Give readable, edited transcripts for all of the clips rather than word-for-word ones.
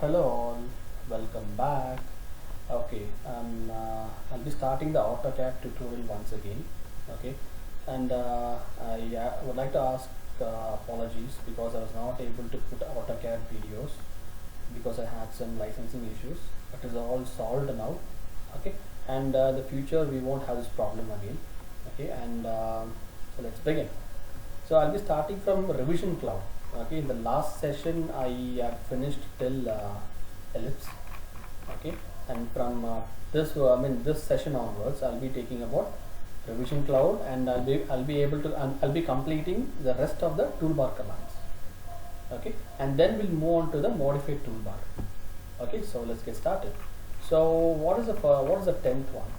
Hello all, welcome back. Okay, I'll be starting the AutoCAD tutorial once again. Okay, and I would like to ask apologies because I was not able to put AutoCAD videos because I had some licensing issues. It is all solved now. Okay, and the future we won't have this problem again. Okay, and so let's begin. So I'll be starting from Revision Cloud. Okay, in the last session I had finished till ellipse. Okay, and from this session onwards I'll be taking about Revision Cloud, and I'll be completing the rest of the toolbar commands. Okay, and then we'll move on to the modified toolbar. Okay, so let's get started. So what is the 10th one?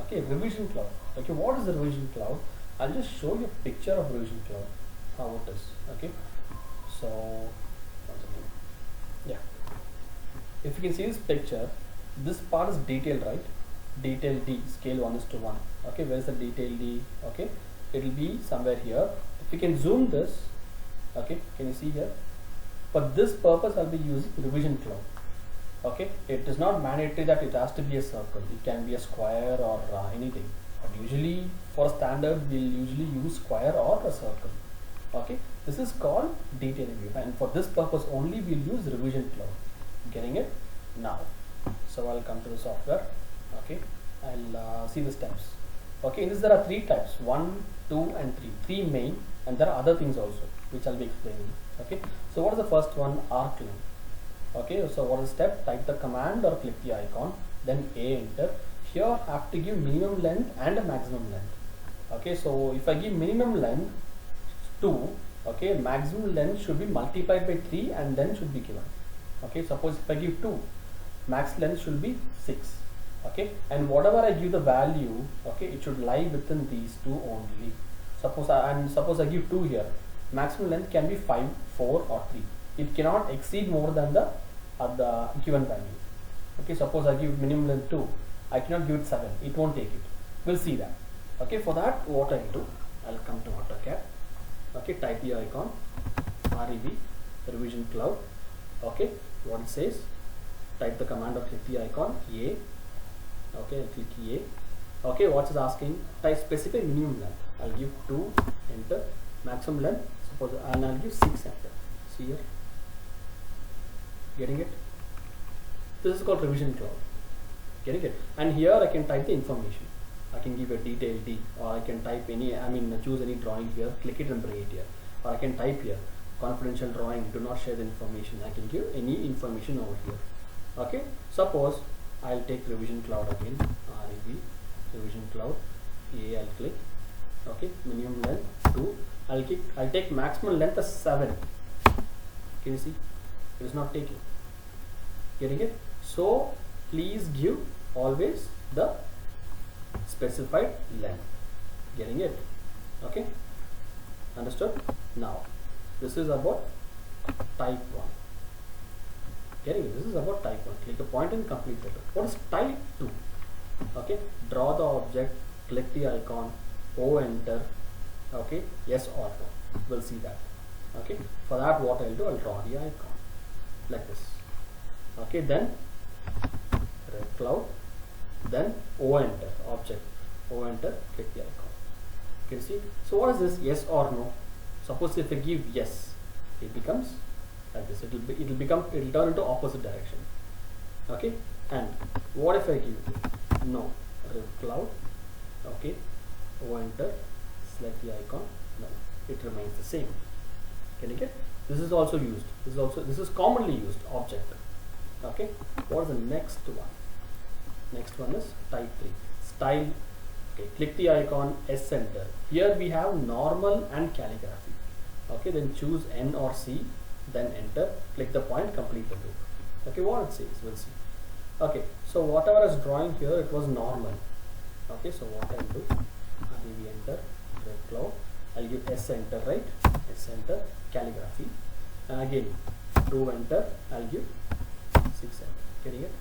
Okay, Revision Cloud. Okay, what is the Revision Cloud? I'll just show you a picture of Revision Cloud, how it is. Okay, so one second. Yeah, if you can see this picture, this part is detailed, right? Detail D, scale 1:1. Okay, where is the detail D? Okay, it will be somewhere here. If you can zoom this, okay, can you see here? For this purpose I'll be using Revision Cloud. Okay, it is not mandatory that it has to be a circle. It can be a square or anything, but usually for standard we'll usually use square or a circle. Okay, this is called detail view, and for this purpose only we'll use Revision Cloud. Getting it now? So I'll come to the software. Okay, I'll see the steps. Okay, in this there are 3 types: 1, 2 and 3. 3 main, and there are other things also which I'll be explaining. Okay, so what is the first one? Arc length. Okay, so what is the step? Type the command or click the icon, then enter. Here I have to give minimum length and a maximum length. Okay, so if I give minimum length 2, okay, maximum length should be multiplied by 3 and then should be given. Okay, suppose if I give 2, max length should be 6. Okay, and whatever I give the value, okay, it should lie within these 2 only. Suppose I give 2 here, maximum length can be 5, 4 or 3. It cannot exceed more than the given value. Okay, suppose I give minimum length 2, I cannot give it 7, it won't take it. We'll see that. Okay, for that what I'll do, I'll come to AutoCAD. Okay, type the icon, REV, Revision Cloud. Okay, what it says, type the command or click the icon, A. Okay, I'll click A. Okay, what is asking? Type specify minimum length. I'll give 2, enter. Maximum length, suppose, and I'll give 6, enter. See here, getting it? This is called Revision Cloud. Getting it? And here I can type the information. I can give a detail D, or I can type any, choose any drawing here, click it and bring it here. Or I can type here, confidential drawing, do not share the information. I can give any information over here. Okay, suppose I'll take Revision Cloud again, REV, Revision Cloud, A, I'll click. Okay, minimum length 2, I'll take maximum length as 7. Can you see? It is not taking. Getting it? So please give always the specified length. Getting it? Okay, understood? Now this is about type 1. Getting it? This is about type 1. Click a point and complete it. What is type 2? Okay, draw the object, click the icon, O, enter. Okay, yes or no, we'll see that. Okay, for that what I'll do, I'll draw the icon like this. Okay, then red cloud, then O, enter, object, O, enter, click the icon. You can see. So what is this? Yes or no? Suppose if I give yes, it becomes like this. It'll turn into opposite direction. Okay, and what if I give no? Red cloud, okay, O, enter, select the icon. No, it remains the same. Can you get? This is also used. This is commonly used object. Okay, what is the next one? Next one is type 3, style. Okay, click the icon, S, enter. Here we have normal and calligraphy. Okay, then choose N or C, then enter. Click the point, complete the loop. Okay, what it says, we'll see. Okay, so whatever I was drawing here, it was normal. Okay, so what I'll do, REV, enter, red cloud. I'll give S, enter, right? S, enter, calligraphy, and again 2, enter. I'll give 6, enter. Getting it?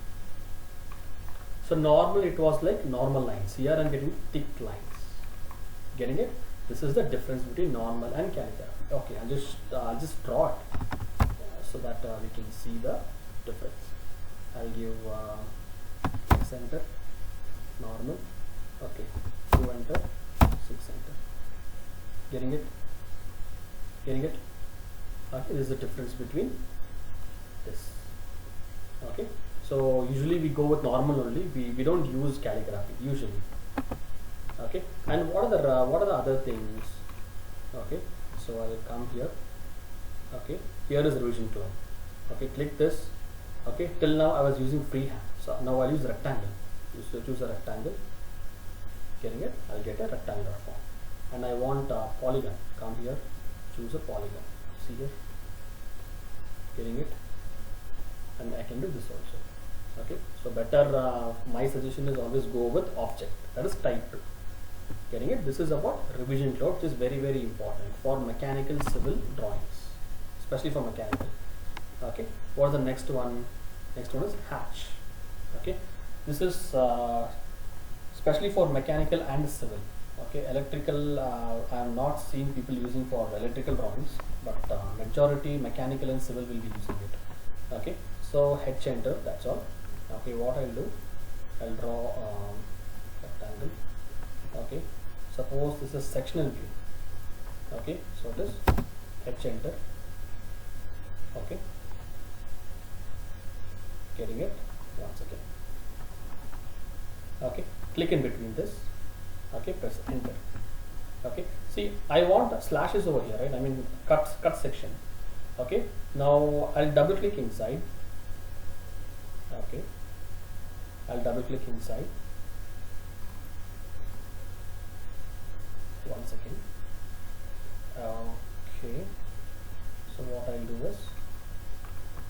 So normal, it was like normal lines. Here I'm getting thick lines. Getting it? This is the difference between normal and calligraphy. Okay, I'll just draw it so that we can see the difference. I'll give X enter, normal, okay, 2 enter, 6 enter. Getting it? Getting it? Okay, this is the difference between this. Okay, so usually we go with normal only. We don't use calligraphy usually. Okay, and what are the other things? Okay, so I'll come here. Okay, here is revision tool. Okay, click this. Okay, till now I was using freehand, so now I'll use rectangle. Choose a rectangle. Getting it? I'll get a rectangular form, and I want a polygon. Come here, choose a polygon. See here. Getting it? And I can do this also. Okay, so better, my suggestion is always go with object, that is type 2. Getting it? This is about revision cloud, which is very very important for mechanical civil drawings, especially for mechanical. Okay, what is the next one? Next one is hatch. Okay, this is especially for mechanical and civil. Okay, electrical I have not seen people using for electrical drawings, but majority mechanical and civil will be using it. Okay, so H enter, that's all. Okay, what I'll do, I'll draw rectangle. Okay, suppose this is sectional view. Okay, so it is H enter. Okay, getting it once again. Okay, click in between this. Okay, press enter. Okay, see, I want slashes over here, right? I mean cut section. Okay, now I'll double click inside. Okay, I'll double click inside. Once again. Okay, so what I'll do is,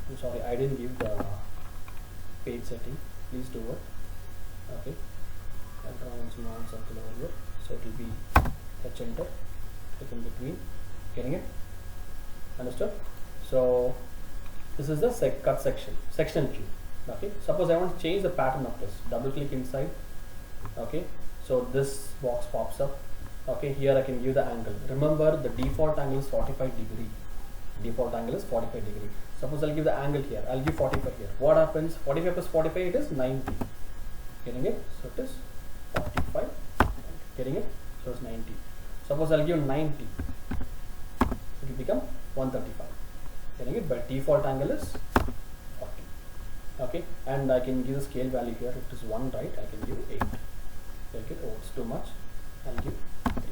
I'm sorry, I didn't give the page setting. Please do it. Okay, I'll draw one small circle over here, so it will be H enter. Click in between. Getting it? Understood? So this is the cut section, sectional view. Okay, suppose I want to change the pattern of this. Double click inside. Okay, so this box pops up. Okay, here I can give the angle. Remember, the default angle is 45 degree. Default angle is 45 degree. Suppose I'll give the angle here. I'll give 45 here. What happens? 45 plus 45, it is 90. Getting it? So it is 45. Getting it? So it's 90. Suppose I'll give 90. It will become 135. Getting it? But default angle is 40. Okay, and I can give the scale value here. It is 1, right? I can give 8. Take it. Oh, it's too much. I'll give 3.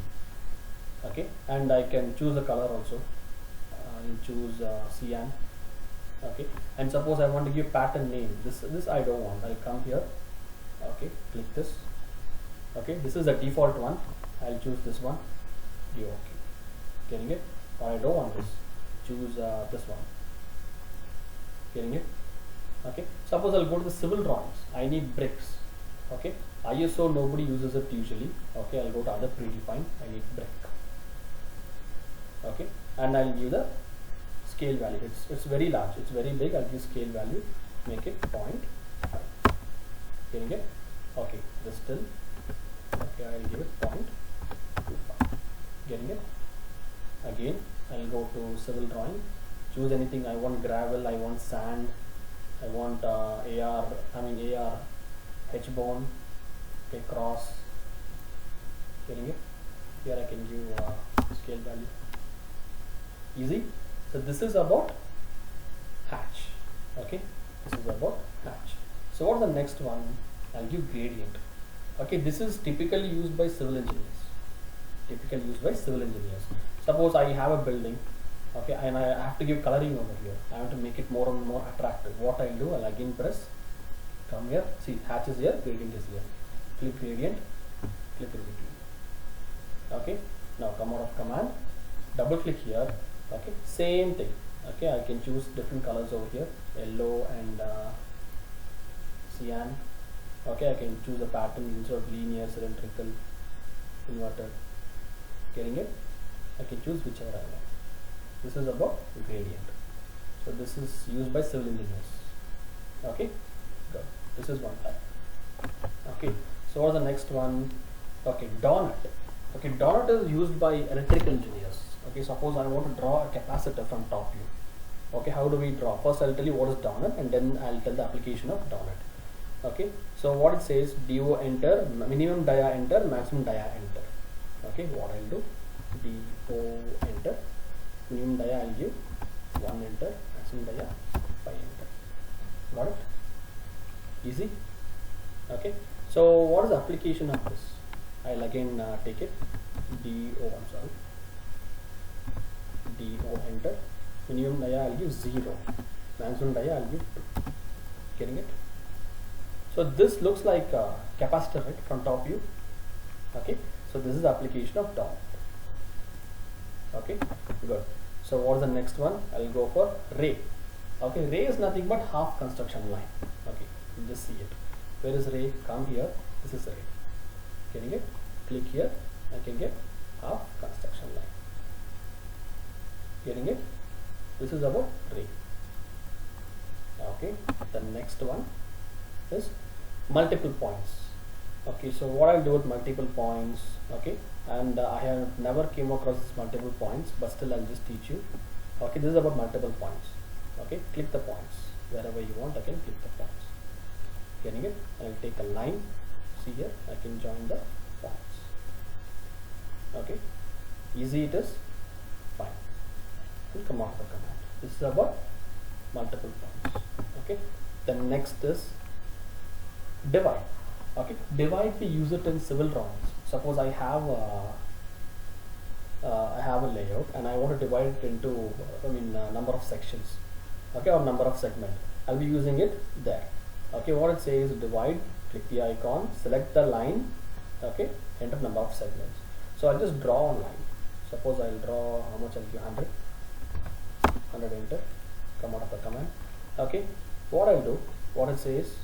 Okay, and I can choose the color also. I'll choose cyan. Okay, and suppose I want to give pattern name. This I don't want. I'll come here. Okay, click this. Okay, this is the default one. I'll choose this one. Okay, getting it? Or I don't want this. Choose this one. Getting it? Okay, suppose I'll go to the civil drawings. I need bricks. Okay, ISO nobody uses it usually. Okay, I'll go to other predefined. I need brick. Okay, and I'll give the scale value. It's very large. It's very big. I'll give scale value. Make it 0.5. Getting it? Okay, this still. Okay, I'll give it 0.25. Getting it? Again, I'll go to civil drawing. Choose anything. I want gravel. I want sand. I want AR H-bone. Okay, cross. Getting it? Here I can give scale value. Easy. So this is about hatch. Okay, this is about hatch. So what's the next one? I'll give gradient. Okay, this is typically used by civil engineers. Typically used by civil engineers. Suppose I have a building. Okay, and I have to give coloring over here. I have to make it more and more attractive. What I'll do, I'll again press. Come here. See, hatch is here. Gradient is here. Click gradient. Click in between. Okay. Now come out of command. Double click here. Okay, same thing. Okay, I can choose different colors over here, yellow and cyan. Okay, I can choose a pattern instead of linear, cylindrical, inverted. Getting it? I can choose whichever I want. This is about gradient. So this is used by civil engineers. Okay, good. This is one type. Okay, so what's the next one? Okay, donut. Okay, donut is used by electrical engineers. Okay, suppose I want to draw a capacitor from top view. Okay, how do we draw? First I'll tell you what is donut, and then I'll tell the application of donut. Okay, so what it says, DO enter, minimum dia enter, maximum dia enter. Okay, what I'll do, DO enter, minimum dia I'll give 1 enter, maximum dia 5 enter. Got it? Easy. Okay, so what is the application of this? I'll again take it, DO enter, minimum dia I'll give 0, maximum dia I'll give 2. Getting it? So this looks like a capacitor, right, from top view. Okay, so this is the application of donut. Okay, good. So what is the next one? I'll go for ray. Okay, ray is nothing but half construction line. Okay, you just see it. Where is ray? Come here. This is ray. Getting it? Click here. I can get half construction line. Getting it? This is about ray. Okay, the next one is multiple points. Okay, so what I'll do with multiple points, okay, and I have never came across this multiple points, but still I'll just teach you. Okay, this is about multiple points. Okay, click the points wherever you want. I can click the points. Getting it? I'll take a line. See here, I can join the points. Okay, easy it is. Fine. We'll come out of the command. This is about multiple points. Okay, the next is divide. Okay, divide, we use it in civil drawings. Suppose I have a layout and I want to divide it into number of sections, okay, or number of segment. I'll be using it there. Okay, what it says, divide, click the icon, select the line, okay, enter number of segments. So I'll just draw a line. Suppose I'll draw, how much I'll give, 100 enter, come out of the command. Okay, what I'll do, what it says,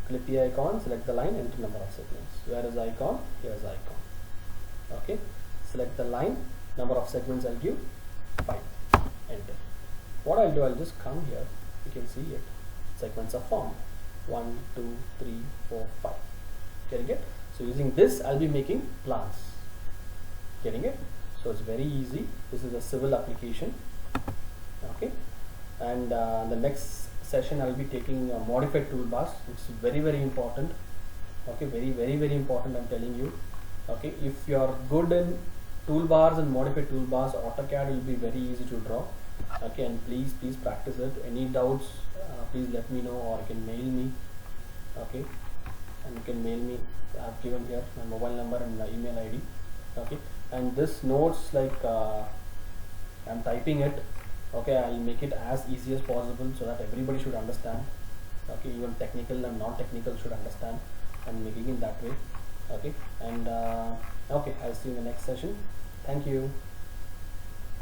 click the icon, select the line, enter number of segments. Where is the icon? Here is the icon. Okay, select the line, number of segments I'll give 5, enter. What I'll do, I'll just come here, you can see it, segments are formed, 1, 2, 3, 4, 5. Getting it? So using this I'll be making plans. Getting it? So it's very easy. This is a civil application. Okay, and the next session I'll be taking modified toolbars. It's very important. Okay, very important, I'm telling you. Okay, if you are good in toolbars and modified toolbars, AutoCAD will be very easy to draw. Okay, and please practice it. Any doubts, please let me know, or you can mail me. Okay, and you can mail me. I've given here my mobile number and my email ID. Okay, and this notes, like I'm typing it. Okay, I'll make it as easy as possible so that everybody should understand. Okay, even technical and non-technical should understand. I'm making it that way. Okay, and okay, I'll see you in the next session. Thank you.